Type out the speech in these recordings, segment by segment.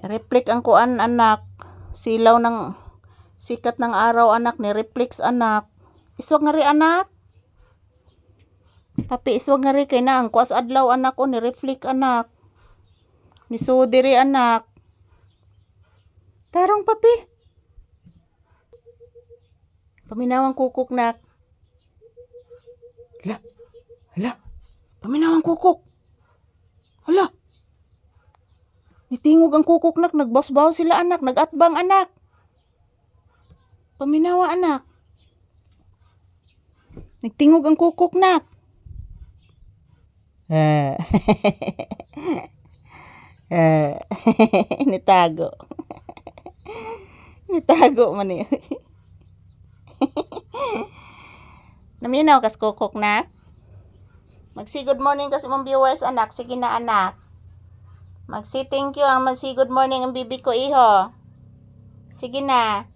Reflect ang kuan anak. Silaw ng sikat ng araw anak ni reflex anak. Iswag nga ri anak. Papi iswag nga ri kay na ang kuas adlaw anak o ni reflect anak. Ni sudiri anak. Tarong papi. Paminawang kukuk nak. Hala. Paminawang kukuk. Hala. Nitingog ang kukuk nak, nagbasbaw sila anak, nagatbang anak. Paminawa anak. Nagtingog ang kukuk nak. Nitago. Nitago man eh. Naminaw kas kukuk nak. Magsi good morning kas imong viewers anak. Sige na anak. Magsi thank you ang magsi good morning ang bibi ko iho. Sige na.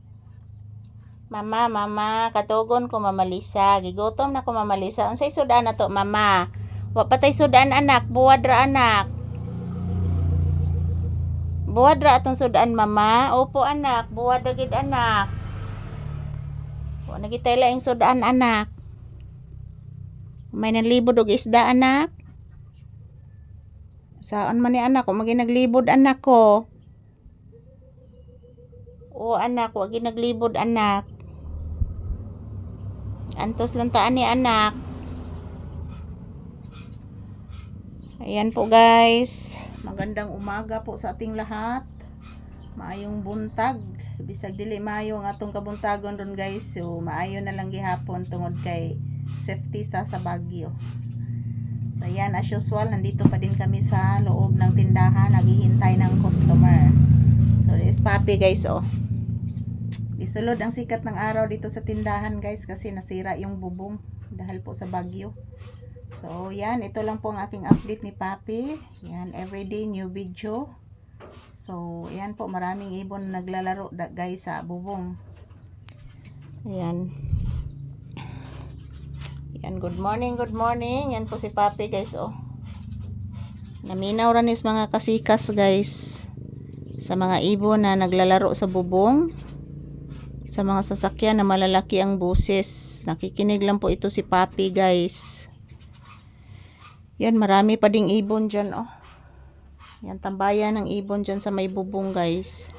Mama, katugon ko Mama Lisa. Gigutom na ko Mama Lisa. Unsay sudan na to mama? Wa patay sudan anak, buwad ra anak. Buwad ra atong sudan mama. Opo anak, buwad ra gid anak. Wa nagitay laing sudan anak. May nanlibod og isda anak. Saan man ni anak, wa magi naglibod anak ko. O anak, wa gi naglibod anak. Antos lang taan ni anak. Ayan po guys. Magandang umaga po sa ating lahat. Maayong buntag. Bisag dili maayo ang atong kabuntagon ron guys. So maayo na lang gihapon tungod kay safety sa Baguio. So yan as usual, nandito pa din kami sa loob ng tindahan, naghihintay ng customer. So this papi guys oh. Isulod ang sikat ng araw dito sa tindahan guys kasi nasira yung bubong dahil po sa bagyo. So yan, ito lang po ang aking update ni papi. Yan, everyday new video. So yan po, maraming ibon naglalaro guys sa bubong. Ayan. Yan, good morning. Yan po si papi guys oh. Naminaw ranis mga kasikas guys sa mga ibon na naglalaro sa bubong. Sa mga sasakyan na malalaki ang boses. Nakikinig lang po ito si papi guys. Yan, marami pa ding ibon dyan oh. Yan, tambayan ng ibon dyan sa may bubong guys.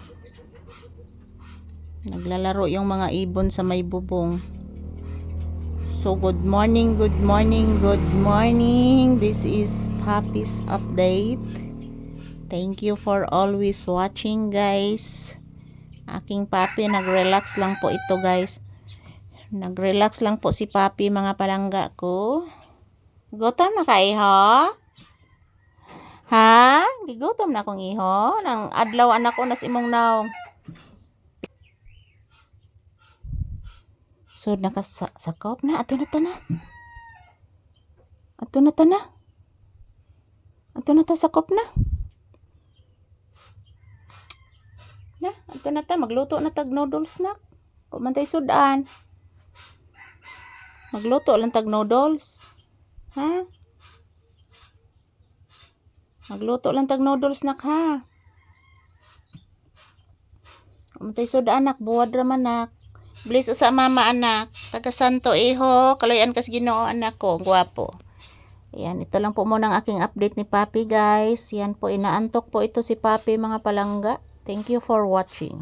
Naglalaro yung mga ibon sa may bubong. So good morning. This is Papi's update. Thank you for always watching guys. Aking papi, nag-relax lang po ito guys. Nag-relax lang po si papi mga palangga ko. Gutom na ka iho? Ha? Gigutom na kong iho? Nang adlaw anak ko nas imong naong. So nakasakop na. Ato na ta sakop na. Na, ato na ta. Magluto na tag noodles na. Kumantay sudan. Magluto lang tag noodles. Ha? Magluto lang tag noodles nak ha. Kumantay sudan anak. Buwad raman nak. Bless sa mama anak. Taga Santo iho. Kaloyan kas Ginoo anak ko. Guwapo. Ayan, ito lang po muna ang aking update ni papi guys. Yan po, inaantok po ito si papi mga palangga. Thank you for watching.